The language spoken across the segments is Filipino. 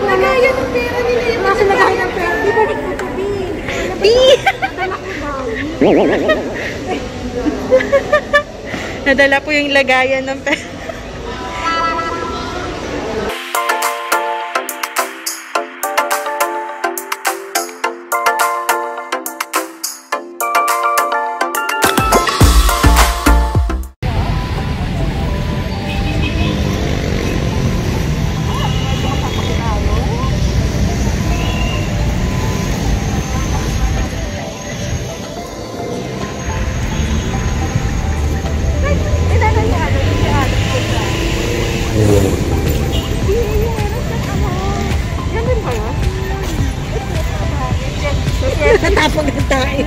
Lagayan ng pera nila yun. Nasa lagayan ng pera. Di ba nagtutubi? Di! Nadala po yung lagayan ng pera. Natapag na tayo.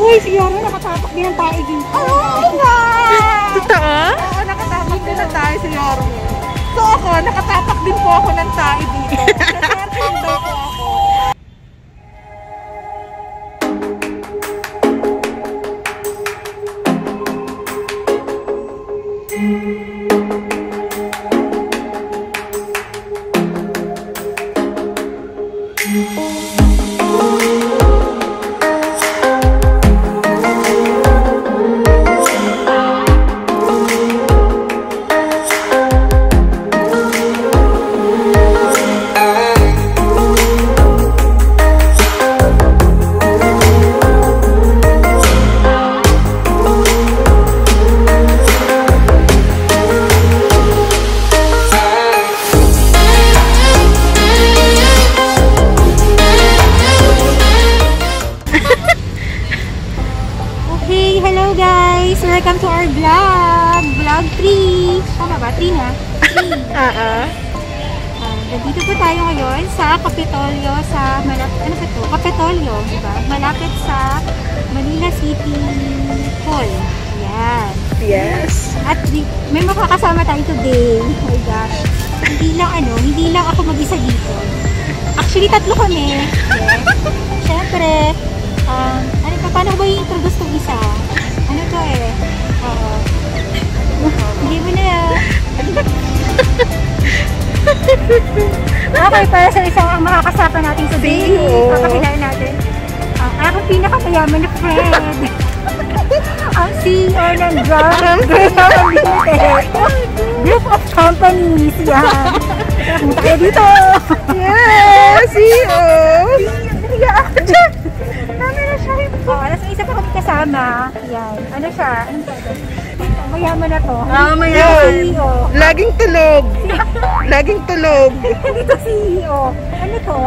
Uy, si Yara nakatapak din ang tayo dito. Oo nga! Totoo? Oo, nakatapak din ang tayo si Yara. So ako, nakatapak din po ako ng tayo dito. Naswerte din daw po ako. Hello guys! Welcome to our vlog! Vlog 3! Tama ba? 3 na? 3. Nandito po tayo ngayon sa Kapitolyo sa ano ba ito? Kapitolyo, diba? Malapit sa Manila City Hall. Ayan. Yes. At may makakasama tayo today. Oh my gosh. Hindi lang ako mag-isa dito. Actually, 3 kami. Yes. Siyempre, paano ba i-introduce kong isa? Ano to eh? Oo. Hindi mo na Okay, para sa isang ang makakasama natin sa day, papakilala natin ang aking pinakamayaman na friend. Ang CEO ng Group of Companies. Yan. Punta kayo dito. Yes! CEO! Alas isa pa kami kasama. Yan. Ano siya? Anong pwede? Mayaman na to. Mayaman. Laging tulog. Laging tulog. Hindi to CEO. Ano to?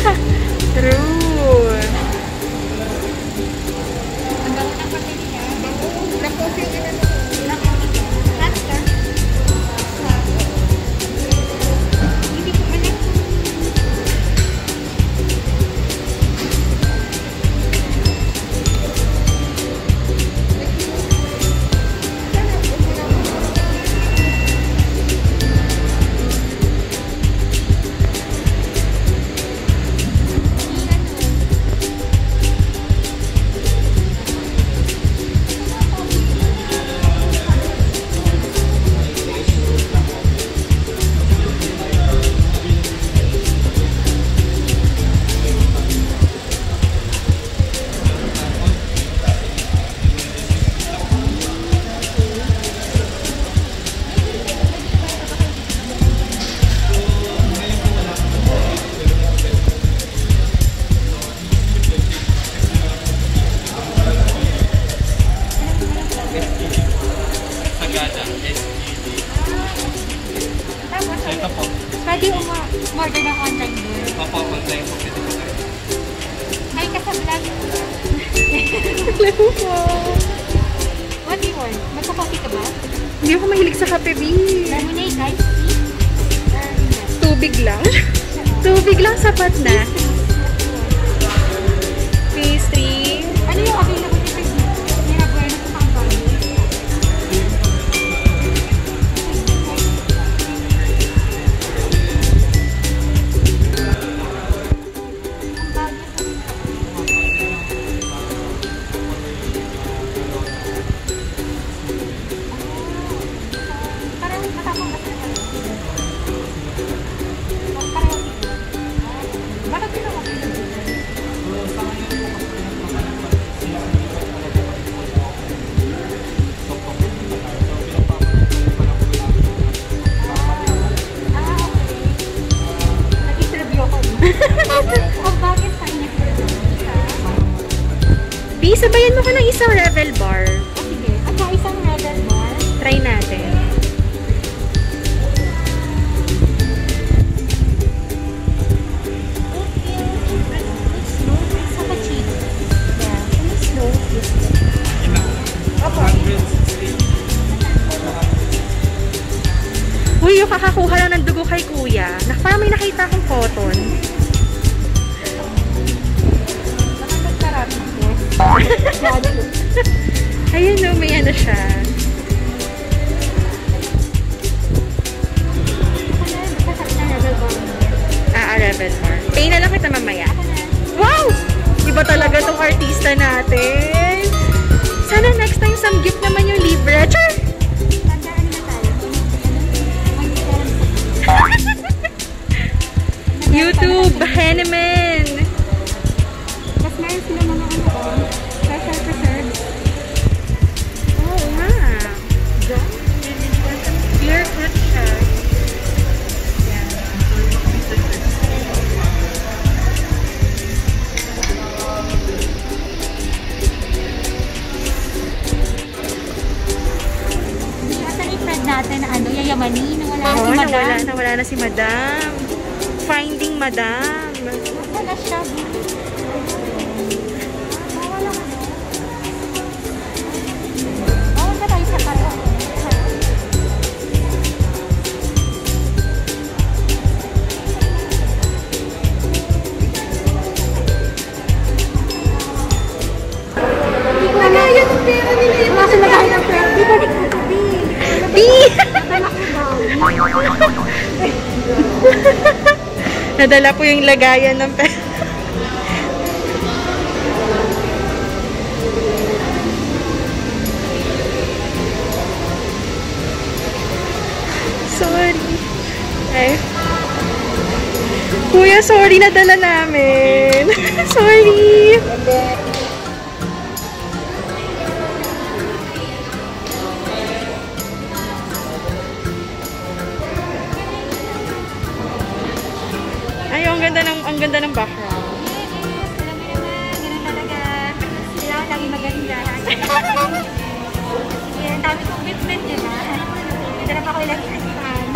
True. Ang bango ng kape niya. Black coffee ka na to. Black coffee ka. Laster. Hindi ko alam. Pwede umorder ng online doon. Opo, online po. Pwede po kayo. Ay, kasablog. Hello po. What do you want? Magka-coffee ka ba? Hindi ako mahilig sa kape, B. Lemonade, iced tea? Or hindi? Tubig lang. Tubig lang sapat na. Pastry. Ano yung available dito? May nabueno sa Pampanga. Parang matapang ba sila? Pareho dito. Bakit sila available? Nag-interview ako. Ang bakit sa in-interview? B, sabayan mo ka ng isang Revel bar. Sige. At saka isang Rebel Bar. Try natin. It's saka cheap. Yeah. And it's slow. Uy, yung kakakuha lang ng dugo kay kuya. Parang may nakita akong cotton. Baka nagkarami ko. Ayun no, may ano siya. Masarap na Rebel Bar. Revel bar. Pay na lang kita mamaya. Ako na. Wow! Iba talaga tong artista natin. Sana next time samgyup naman yung libre. Char! Tandaan na tayo. YouTube, Henneman. Mas meron sila mga special preserves. Oo nga. Pure fruit siya. Nasa i-friend natin na ano, yayamani, nawala na Oo, si Madam. nawala na si Madam. Finding Madam. Wala siya. Nawala ka na. Bawal ba tayo sa karaoke? Nagaya ng pera nila yun. Kasi nagaya ng pera. Di ba nagkakabi? B! Nadala po yung lagayan ng pera. Sorry. Ay. Kuya, sorry nadala namin. Sorry. Ay, ang ganda ng background. Alam mo naman, ganun talaga. Kailangan lagi maganda. Sige, ang dami kong bit-bit, di ba? Hindi na pa ako ilang isang.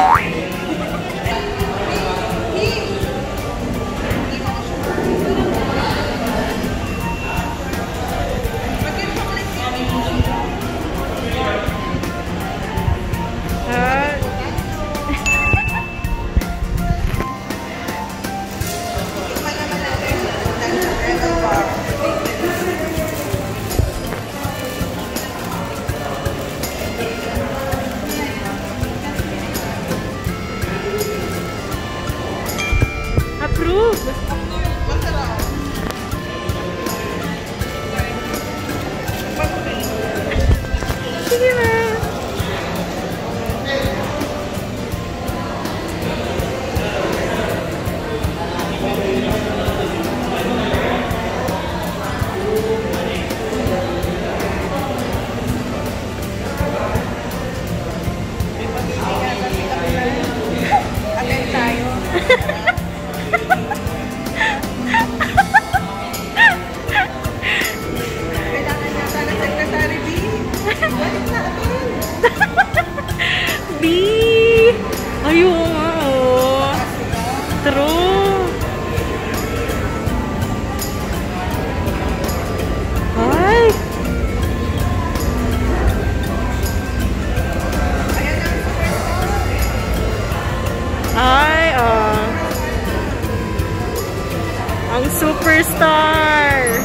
Ang superstar!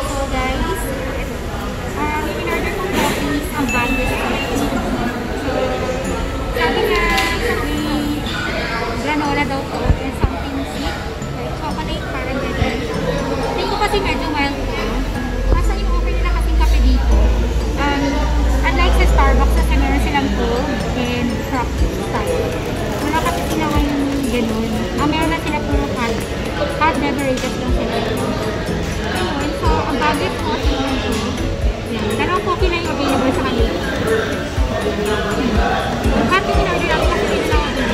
So guys, in-order kong coffees ang Vandes Coffee. So, sabi nga, granola daw po and something sweet, like chocolate, parang ganyan. Tingin ko kasi medyo mild po. Nasa yung offer nila kasing kape dito. Unlike sa Starbucks, kasi meron silang cold and crop style. Wala kasi sila ngayon ganun. Meron na sila puro hot beverages lang sila. Ayun, so ang Vandes Coffee nito, yan, dalawang coffee na yung available sa kanila. Hot yung in-order natin kasi sila ako dun.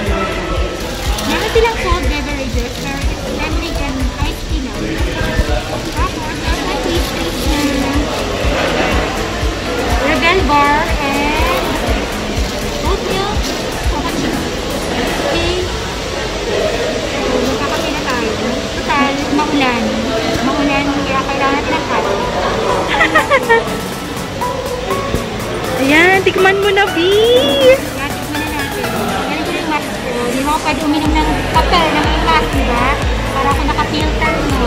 Meron silang cold beverages, pero it's lemonade and iced tea na. Tapos, meron na pastries na Rebel Bar and oatmeal chocolate chip. Okay. So, magkakape na tayo. Total, maulan. Maulan, kaya kailangan natin ng hot. Ayan, tikman mo na, B! Kaya tikman na natin. Ganun ko yung mask ko. Hindi mo ako pwede uminom ng kape na may mask, diba? Para ako naka-filter mo.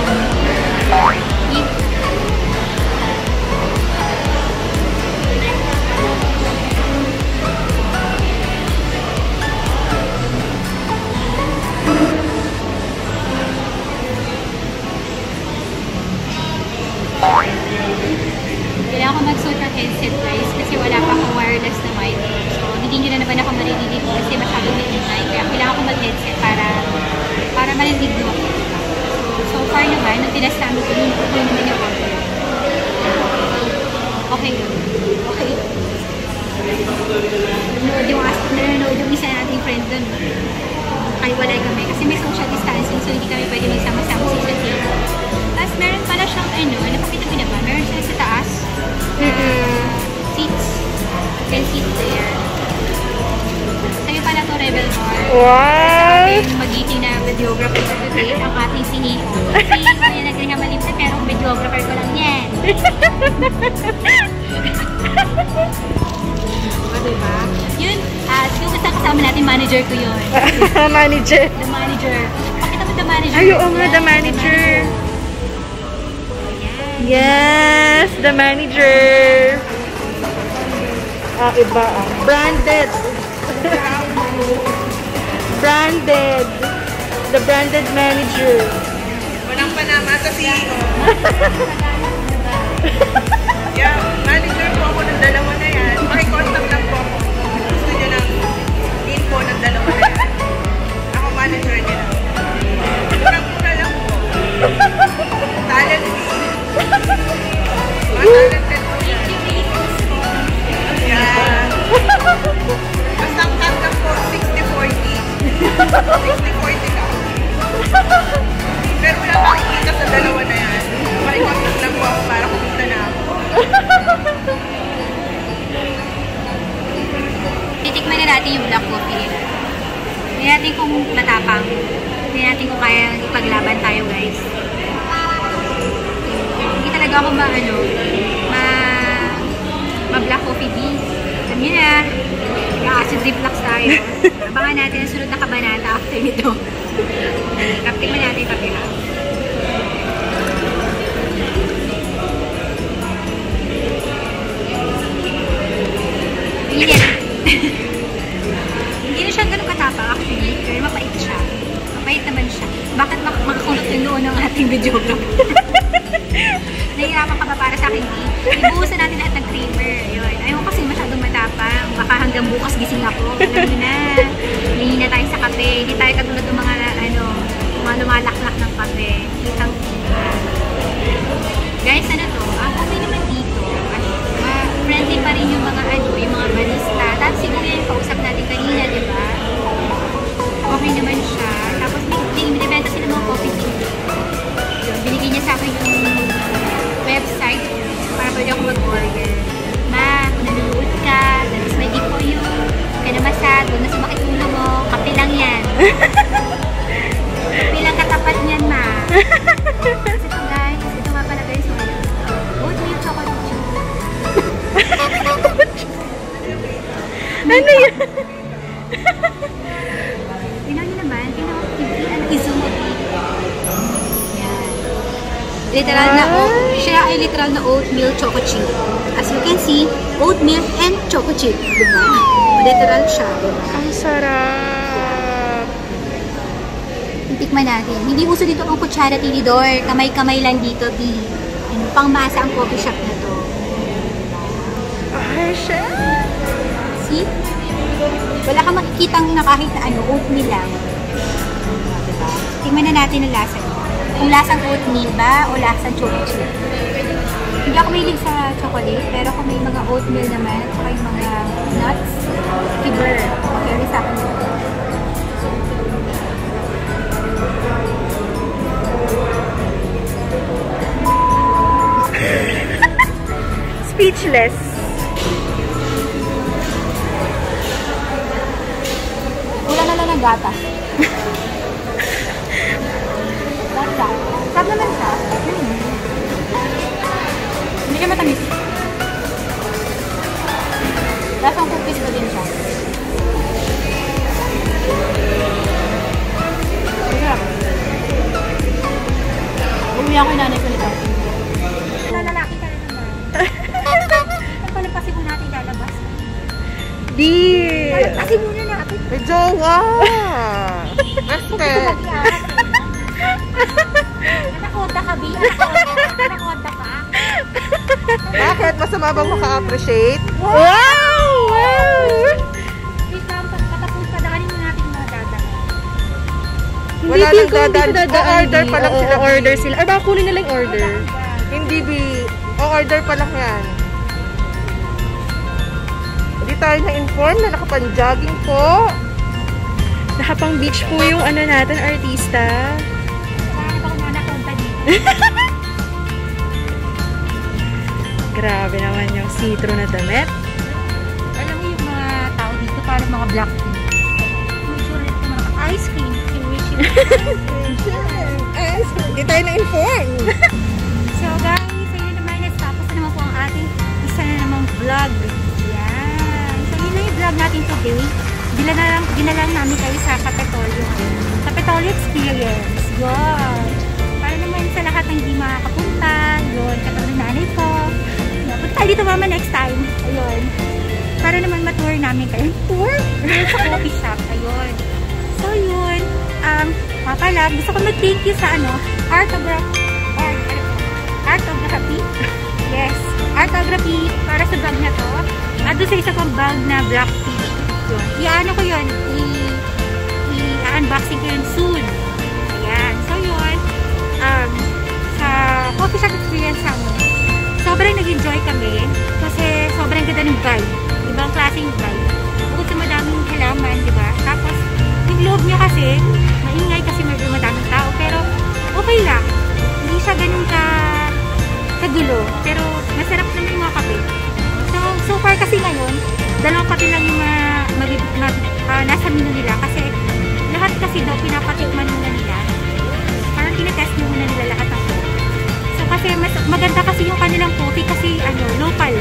Kailangan ko magsuot ng headset guys kasi wala pa akong wireless na mic. So, hindi nyo na naman ako maririnig kasi masyadong maingay. Kaya kailangan ko mag-headset para marinig nyo ako. So far naman, nung tinest namin ko, hindi ko naman yung order. Okay yun. Okay. Nanonood yung isa nating friend dun. Ay, wala kami. Kasi may social distancing so hindi kami pwede magsama-sama sa isa't isa. Tapos meron pala siyang napakita ko na ba? Meron siya sa taas. Seats. 10 seats there. Sa'yo pala to Rebel Bar. Wow! Yung magiging na videographer ko today, ang ating siniko. Kasi kaya nagkakamalip na pero videographer ko lang yan. Diba? Yun, yung kasama natin, manager ko yun. Manager. The manager. Pakita mo the manager. Ay, oo nga, the manager. Yes, the manager. Iba. Branded. Branded. The branded manager. Walang panama sa CEO. Yeah, manager po ako ng dalawa na yan. Makikontak lang po ako. Gusto nyo ng info ng dalawa na yan. Ako manager nila. Murang-mura lang po. Talent fee. Matalented po yan. Yeah. Basta ang tanggap po, 60-40. 60-40 lang. Pero wala makikita sa dalawa na yan. Makikontak lang po ako para kumita na ako. Titikman na natin yung black coffee nila. Hindi natin kung matapang. Hindi natin kung kaya ipaglaban tayo guys. Hindi talaga ako ma-black coffee bean. Alam nyo na, acid reflux tayo. Abangan natin ang sunod na kabanata after nito. Tikman natin ito pila. Hindi na siya ganun katapang actually, pero mapait siya. Mapait naman siya. Bakit makakulot yung noon ng ating videographer? Nahihirapan ka ba para sa akin? Ibuhusan natin lahat ng creamer. Yun. Ayaw kasi masyadong matapang. Baka hanggang bukas gising ako. Alam nyo na. Hindi na tayo sa kape. Hindi tayo katulad ng mga lumalaklak ng kape. Kitang guys, ano to? Okay naman dito. Friendly pa rin yung mga yung mga barista. Tapos siguro yung kausap natin kanina, di ba? Okay naman siya. Tapos may binibenta sila mga coffee beans. Binigay niya sa akin yung website para pwede ako mag-order. Ma, kung nanonood ka, tapos may gift for you. Huwag ka na masad, huwag na sumakit ulo mo. Kape lang yan. Kape lang katapat niyan, ma. Kasi ito guys, ito nga pala guys, Ano yan? Tingnan nyo naman. Tingnan mo. I-zoom mo. Yan. Literal na siya ay literal na oatmeal choco chip. As you can see, oatmeal and choco chip. Diba? Literal siya. Diba? Ang sarap. Tikman natin. Hindi uso dito ang kutsara tinidor. Kamay-kamay lang dito, B. Pangmasa ang coffee shop na to. Ay, siya. See? Wala kang makikitang na kahit na ano, oatmeal lang. Diba? Tingnan na natin ang lasa niya. Kung lasang oatmeal ba o lasang chocolate chip. Hindi ako mahilig sa chocolate, pero kung may mga oatmeal naman, o yung mga nuts, fiber, okay sa akin. Speechless. Wala na lang ng gatas. Gata. Sarap naman siya. Hindi siya matamis. Lasang cookies ko din siya. Sarap. Umiyak ko yung nanay ko nito. Lalaki ka na naman. Palampasin mo natin lalabas. Di. Palampasin muna natin. May jowa! Respect! Anakonda ka, B. Anakonda ka. Bakit? Masama bang maka-appreciate? Wow! Wow! Wait lang, patapos padaanin mo natin mga dadaan. Wala nang dadaan. O-order pa lang sila. O-order sila. Or baka kunin nila yung order. Hindi, B. O-order pa lang yan. Hindi tayo na-inform na nakapan-jogging po. Nakapang beach po yung ano natin, artista. Bakit ako mga nakonta dito? Grabe naman yung citro na damit. Alam mo yung mga tao dito, parang mga black tea. Mga ice cream. Hindi tayo na-inform. So guys, ayun naman, tapos na naman po ang ating isa na namang vlog. Yan. So yun na yung vlog natin today. Dinalang namin kayo sa Capitolio. Capitolio Experience. Yun. Para naman sa lahat ng hindi makakapunta. Yun. Katulad nanay ko. Punta tayo dito mama next time. Ayun. Para naman matour namin kayo. Tour? Sa coffee shop. Ayun. So yun. Pala, gusto ko mag-thank you sa Artography. Yes. Artography para sa bag na to. At doon sa isa pang bag na black tea. Yun. I-ano ko yun. I-unboxing ko yun soon. Ayan. So yun. Sa coffee shop experience namin, sobrang nag-enjoy kami. Kasi sobrang ganda ng vibe. Ibang klaseng vibe. Bukod sa madaming halaman, diba? Tapos, yung loob niya kasi, maingay kasi medyo madaming tao. Pero, okay lang. Hindi siya ganun kagulo. Pero, masarap naman yung mga kape. So far kasi ngayon, dalawang kape lang yung nasa menu nila. Kasi, lahat kasi daw pinapatikman muna nila. Parang tinetest muna nila lahat ng coffee. So, kasi mas maganda kasi yung kanilang coffee kasi, local.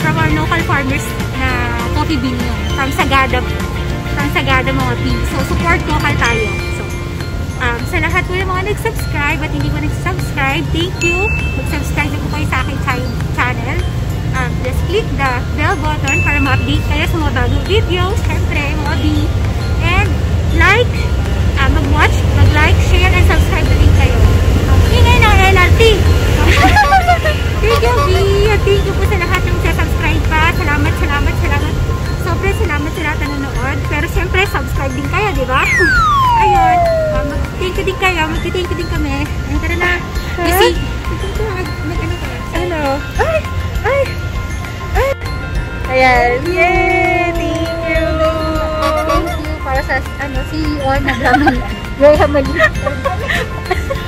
From our local farmers na coffee bean yun. From Sagada mga tea. So, support local tayo. So, sa lahat po yung mga nag-subscribe at hindi po nag-subscribe, thank you. Mag-subscribe na po kayo sa aking channel. Just click the bell button para ma-update kayo sa mga bagong videos. Siyempre, mga B. And like, mag-watch, mag-like, share, and subscribe na din kayo. Ingay ng LRT. Thank you, B. Thank you po sa lahat ng subscribe pa. Salamat. Sobrang salamat sa lahat na nanonood. Pero siyempre, subscribe din kayo, di ba? Ayun. Mag-thank you din kayo. Mag-thank you din kami. Ayun, tara na. Kasi, mag-ano ka? Ano? Ay! Ayan. Yay! Thank you! Thank you para sa, CEO na Graham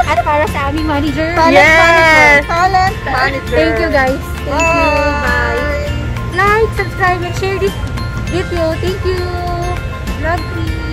at para sa aming manager. Yes! Talent manager. Thank you guys. Thank you. Bye. Like, subscribe, and share this video. Thank you. Vlog 3.